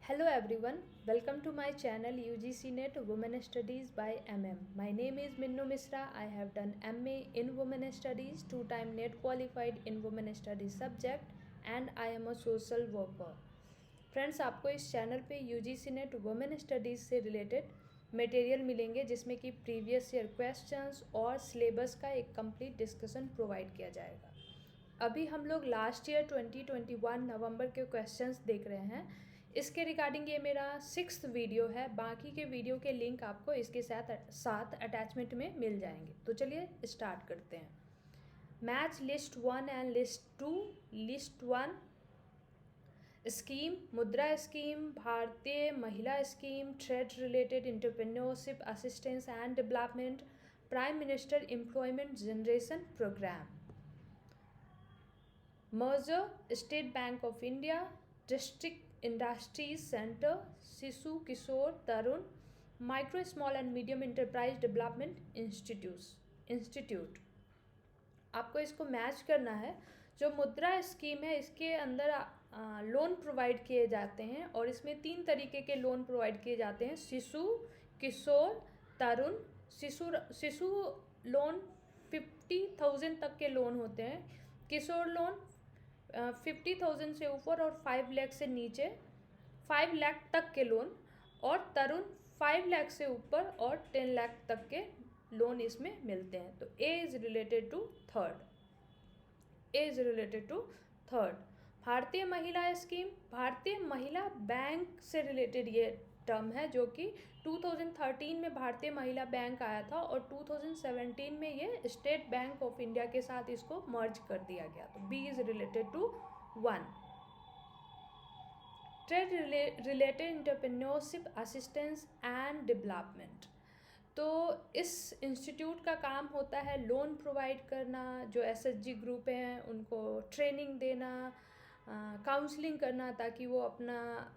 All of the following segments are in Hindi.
Hello everyone, welcome to my channel UGC NET Women Studies by MM. My name is Minnu Misra. I have done MA in Women Studies, 2-time NET qualified in Women Studies subject and I am a social worker. Friends, आपको इस चैनल पे UGC NET वुमेन स्टडीज़ से रिलेटेड मटेरियल मिलेंगे जिसमें कि प्रीवियस ईयर क्वेश्चंस और सिलेबस का एक कंप्लीट डिस्कशन प्रोवाइड किया जाएगा। अभी हम लोग लास्ट ईयर 2021 नवंबर के क्वेश्चंस देख रहे हैं। इसके रिगार्डिंग ये मेरा 6th वीडियो है। बाकी के वीडियो के लिंक आपको इसके साथ अटैचमेंट में मिल जाएंगे। तो चलिए स्टार्ट करते हैं। Match list 1 and list 2। List 1 scheme, Mudra scheme, Bharatiya Mahila scheme, trade related entrepreneurship assistance and development, prime minister employment generation programme, merger, state bank of India, district industries centre, Shishu Kishore Tarun, micro small and medium enterprise development institute. आपको इसको मैच करना है। जो मुद्रा स्कीम है इसके अंदर लोन प्रोवाइड किए जाते हैं और इसमें 3 तरीके के लोन प्रोवाइड किए जाते हैं। शिशु किशोर तरुण। शिशु लोन 50,000 तक के लोन होते हैं। किशोर लोन 50,000 से ऊपर और 5 लाख से नीचे 5 लाख तक के लोन, और तरुण 5 लाख से ऊपर और 10 लाख तक के लोन इसमें मिलते हैं। तो ए इज रिलेटेड टू थर्ड। भारतीय महिला स्कीम, भारतीय महिला बैंक से रिलेटेड ये टर्म है जो कि 2013 में भारतीय महिला बैंक आया था और 2017 में ये स्टेट बैंक ऑफ इंडिया के साथ इसको मर्ज कर दिया गया। तो B is related to 1। Trade related entrepreneurship assistance and development. तो इस इंस्टीट्यूट का काम होता है लोन प्रोवाइड करना, जो एसएचजी ग्रुप हैं उनको ट्रेनिंग देना, काउंसलिंग करना ताकि वो अपना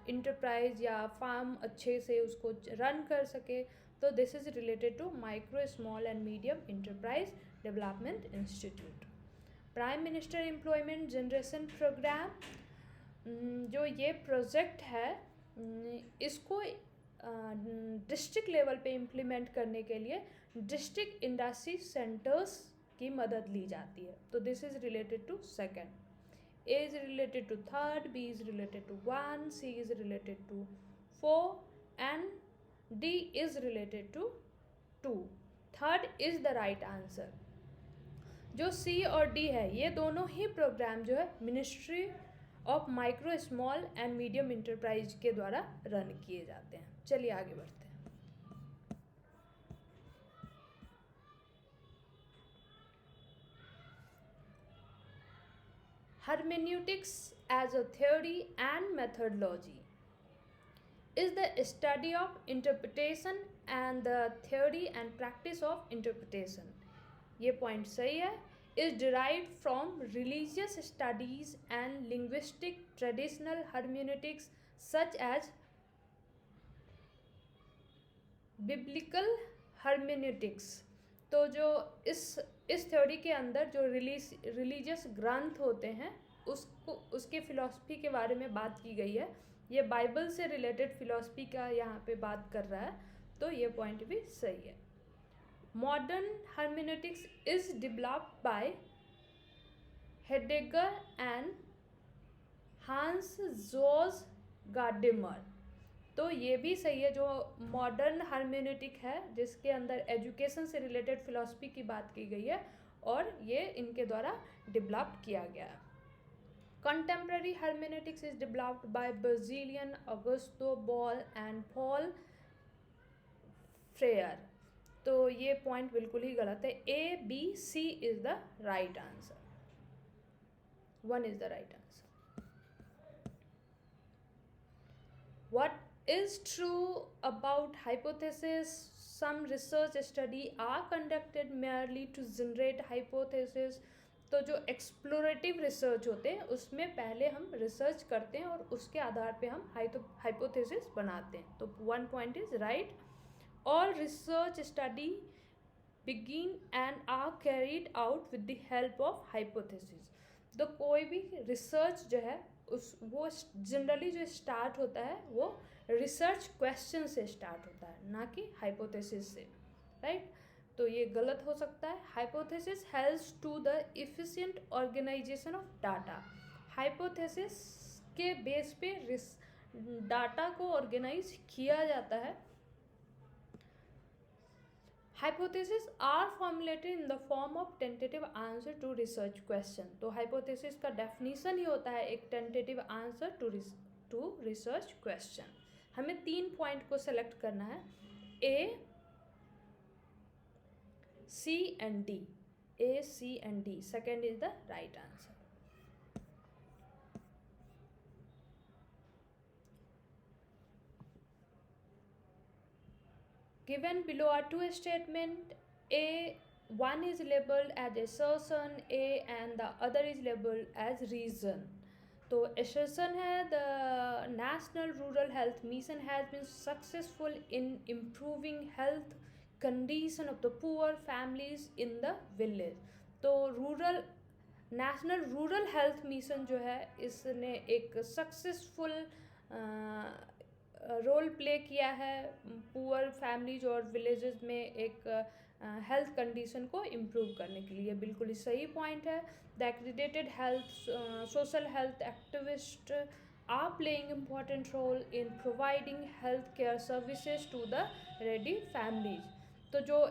इंटरप्राइज या फार्म अच्छे से उसको रन कर सके। तो this is related to micro small and medium enterprise development institute. Prime minister employment generation programme, जो ये प्रोजेक्ट है इसको डिस्ट्रिक्ट लेवल पे इम्प्लीमेंट करने के लिए डिस्ट्रिक्ट इंडस्ट्री सेंटर्स की मदद ली जाती है। तो this is related to 2nd। A is related to 3rd, B is related to 1, C is related to 4 and D is related to 2. 3rd is the right answer। जो C और D है ये दोनों ही प्रोग्राम जो है ministry of micro small and medium enterprise के द्वारा रन किए जाते हैं। चलिए आगे बढ़ते हैं। Hermeneutics as a theory and methodology is the study of interpretation and the theory and practice of interpretation। ये पॉइंट सही है। is derived from religious studies and linguistic traditional hermeneutics such as biblical hermeneutics। तो जो इस थ्योरी के अंदर जो रिलीजियस ग्रंथ होते हैं उसके फिलॉसफी के बारे में बात की गई है। ये बाइबल से रिलेटेड फिलॉसफी का यहाँ पे बात कर रहा है, तो ये पॉइंट भी सही है। Modern hermeneutics is developed by Heidegger and Hans Georg Gadamer. तो ये भी सही है। जो मॉडर्न हर्मेनेटिक है जिसके अंदर एजुकेशन से रिलेटेड फिलॉसफी की बात की गई है और ये इनके द्वारा डेवलप किया गया है। Contemporary hermeneutics is developed by Brazilian Augusto Boal and Paul Freire. तो ये पॉइंट बिल्कुल ही गलत है। A, B, C is the right answer. 1 is the right answer. What is true about hypothesis? Some research study are conducted merely to generate hypothesis। तो जो एक्सप्लोरेटिव रिसर्च होते हैं उसमें पहले हम रिसर्च करते हैं और उसके आधार पे हम हाइपोथेसिस बनाते हैं। तो 1 point is right. All research study begin and are carried out with the help of hypothesis। तो कोई भी रिसर्च जो है वो जनरली जो स्टार्ट होता है वो रिसर्च क्वेश्चन से स्टार्ट होता है, ना कि हाइपोथेसिस से, राइट? तो ये गलत हो सकता है. Hypothesis helps to the efficient organisation of data. Hypothesis के बेस पे डाटा को ऑर्गेनाइज किया जाता है. Hypothesis are formulated in the form of tentative answer to research question. तो हाइपोथेसिस का डेफिनेशन ही होता है एक tentative answer to research question. हमें 3 पॉइंट को सेलेक्ट करना है, A, C and D. A, C and D. Second is the right answer. Given below are two statements. A, one is labeled as assertion A and the other is labeled as reason. तो assertion है, the National Rural Health Mission has been successful in improving health condition of the poor families in the village. तो नेशनल रूरल हेल्थ मिशन जो है इसने एक सक्सेसफुल रोल प्ले किया है पुअर फैमिलीज और विलेजेस में एक हेल्थ कंडीशन को इम्प्रूव करने के लिए. बिल्कुल ही सही पॉइंट है. The accredited health social health activist are playing important role in providing health care services to the ready families. तो जो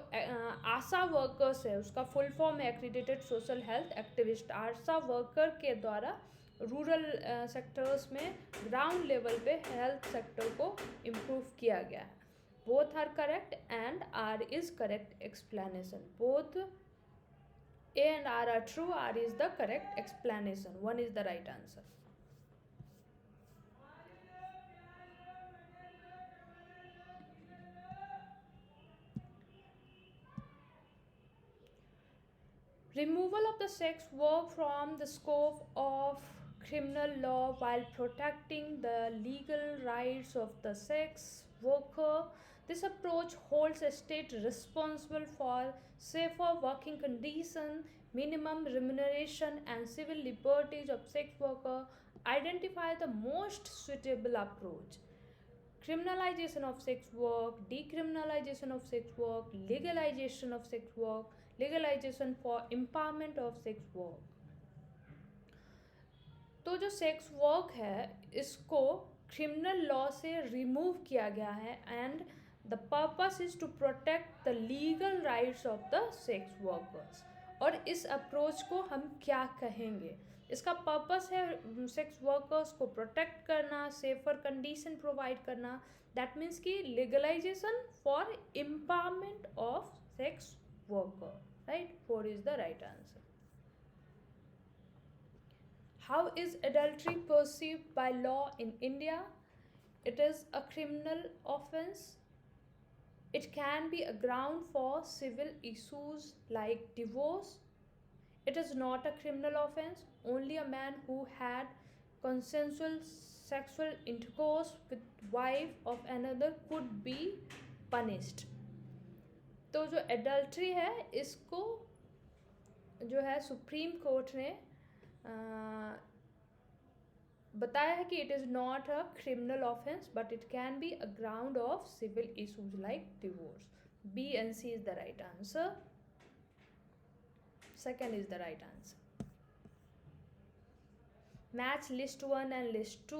आशा वर्कर्स है उसका फुल फॉर्म है accredited social health activist. ASHA worker के द्वारा रूरल सेक्टर्स में ग्राउंड लेवल पे हेल्थ सेक्टर को इम्प्रूव किया गया है. Both are correct and R is correct explanation. Both A and R true. R is the correct explanation. One is the right answer. Removal of the sex work from the scope of criminal law while protecting the legal rights of the sex worker. This approach holds a state responsible for safer working conditions, minimum remuneration, and civil liberties of sex workers. Identify the most suitable approach. Criminalization of sex work, decriminalization of sex work, legalization of sex work, legalization for empowerment of sex work. तो जो सेक्स वर्क है इसको क्रिमिनल लॉ से रिमूव किया गया है and the purpose is to protect the legal rights of the sex workers. और इस अप्रोच को हम क्या कहेंगे? इसका पर्पस है सेक्स वर्कर्स को प्रोटेक्ट करना, सेफर कंडीशन प्रोवाइड करना. दैट मीन्स कि legalisation for empowerment of sex worker, right? 4 is the right answer. How is adultery perceived by law in India? It is a criminal offense. It can be a ground for civil issues like divorce. It is not a criminal offense. Only a man who had consensual sexual intercourse with wife of another could be punished. तो जो एडल्ट्री है इसको जो है सुप्रीम कोर्ट ने बताया है कि it is not a criminal offence but it can be a ground of civil issues like divorce. B and C is the right answer. Second is the right answer. Match list 1 and list 2.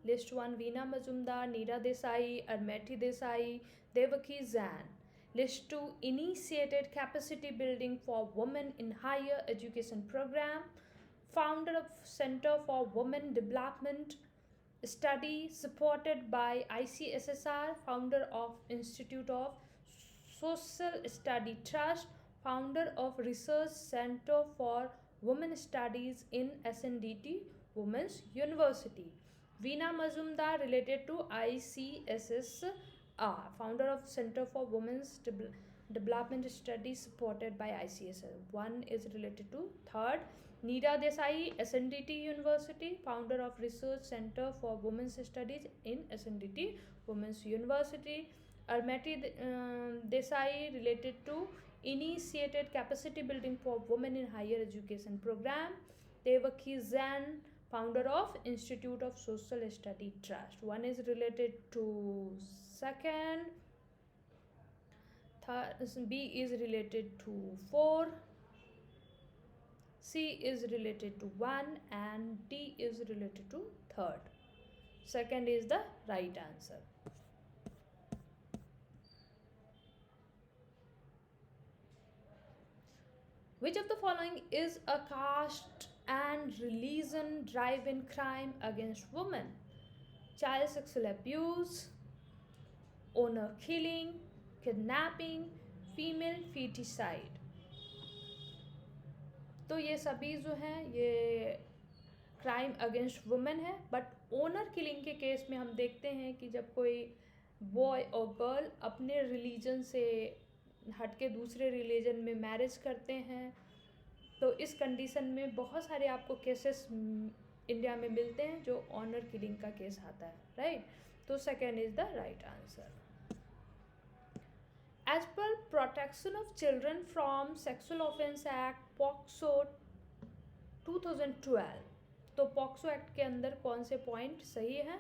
List 1 Veena Majumdar, Neera Desai, Armeti Desai, Devaki Zan. List 2 initiated capacity building for women in higher education program. Founder of Center for Women Development Study supported by ICSSR. Founder of Institute of Social Study Trust. Founder of Research Center for Women Studies in SNDT Women's University. Veena Majumdar related to ICSSR. Founder of Center for Women's Development Studies supported by ICSR. 1 is related to. Third, Neera Desai, SNDT University. Founder of Research Center for Women's Studies in SNDT Women's University. Armeti Desai related to initiated capacity building for women in higher education program. Devaki Zan, founder of Institute of Social Study Trust. One is related to second, B is related to 4, C is related to 1, and D is related to third. Second is the right answer. Which of the following is a caste and religion driven crime against women? Child sexual abuse, honor killing, kidnapping, female feticide. तो ये सभी जो हैं ये क्राइम अगेंस्ट वुमेन है, बट ओनर किलिंग के केस में हम देखते हैं कि जब कोई बॉय और गर्ल अपने रिलीजन से हट के दूसरे रिलीजन में मैरिज करते हैं, तो इस कंडीशन में बहुत सारे आपको केसेस इंडिया में मिलते हैं जो ऑनर किलिंग का केस आता है, राइट? तो second is the right answer. As per Protection of Children from Sexual Offence Act POCSO 2012, तो पॉक्सो एक्ट के अंदर कौन से पॉइंट सही है?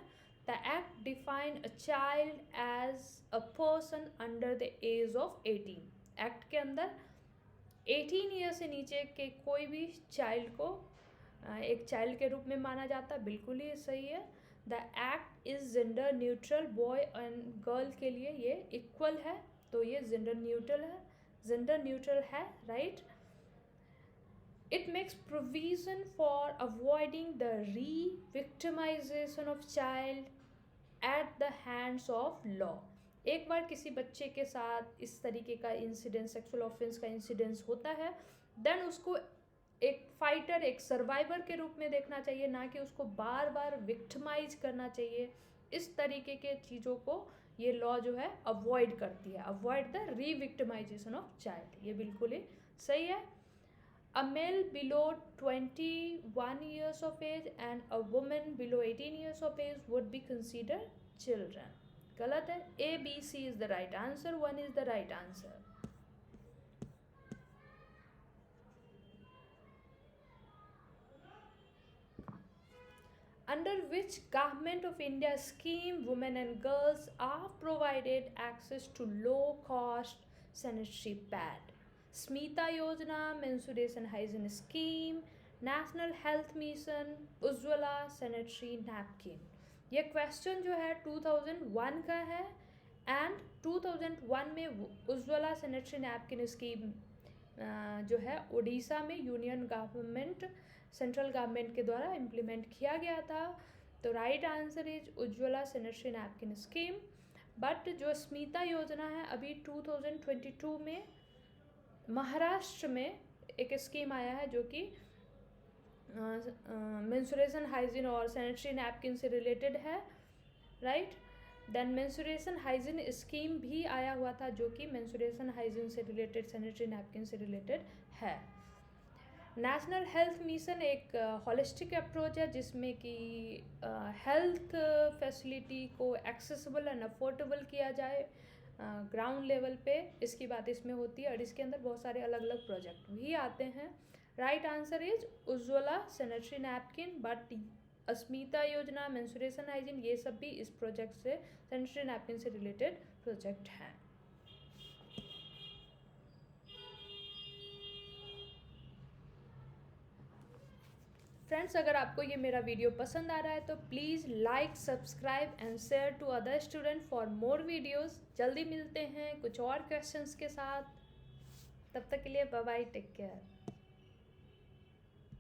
The act define a child as a person under the age of 18. Act के अंदर 18 ईयर से नीचे के कोई भी चाइल्ड को एक चाइल्ड के रूप में माना जाता है, बिल्कुल ही सही है. The act is gender neutral, boy and girl के लिए ये इक्वल है, तो ये जेंडर न्यूट्रल है, right? It makes provision for avoiding the re-victimization of child at the hands of law. एक बार किसी बच्चे के साथ इस तरीके का इंसिडेंट, सेक्सुअल ऑफेंस का इंसिडेंस होता है, देन उसको एक फाइटर, एक सर्वाइवर के रूप में देखना चाहिए, ना कि उसको बार बार विक्टिमाइज करना चाहिए. इस तरीके के चीज़ों को ये लॉ जो है अवॉइड करती है, अवॉइड द री-विक्टिमाइजेशन ऑफ चाइल्ड. ये बिल्कुल ही सही है. A male below 21 years of age and a woman below 18 years of age would be considered children. गलत है. A, B, C is the right answer. 1 is the right answer. Under which Government of India scheme women and girls are provided access to low-cost sanitary pad? Smita योजना, menstruation hygiene scheme, national health mission, Ujjwala sanitary napkin. ये क्वेश्चन जो है 2001 का है, एंड 2001 में उज्ज्वला सैनिटरी नैपकिन स्कीम जो है उड़ीसा में यूनियन गवर्नमेंट, सेंट्रल गवर्नमेंट के द्वारा इम्प्लीमेंट किया गया था. तो right answer is Ujjwala sanitary napkin scheme. But जो स्मिता योजना है अभी 2022 में महाराष्ट्र में एक स्कीम आया है जो कि मेंसुरेशन हाइजीन और सैनिटरी नैपकिन से रिलेटेड है, right? Then menstruation hygiene scheme भी आया हुआ था जो कि मेंसुरेशन हाइजीन से रिलेटेड, सैनिटरी नैपकिन से रिलेटेड है. नेशनल हेल्थ मिशन एक होलिस्टिक अप्रोच है जिसमें कि हेल्थ फैसिलिटी को एक्सेसिबल एंड अफोर्डेबल किया जाए ग्राउंड लेवल पे, इसकी बात इसमें होती है, और इसके अंदर बहुत सारे अलग अलग प्रोजेक्ट भी आते हैं. Right answer is Ujjwala sanitary napkin. But Asmita योजना, मेंसुरेशन हाइजीन, ये सब भी इस प्रोजेक्ट से, सैनिटरी नैपकिन से रिलेटेड प्रोजेक्ट हैं. फ्रेंड्स, अगर आपको ये मेरा वीडियो पसंद आ रहा है तो please like, subscribe and share to other student for more videos. जल्दी मिलते हैं कुछ और क्वेश्चंस के साथ. तब तक के लिए बाय बाय, टेक केयर.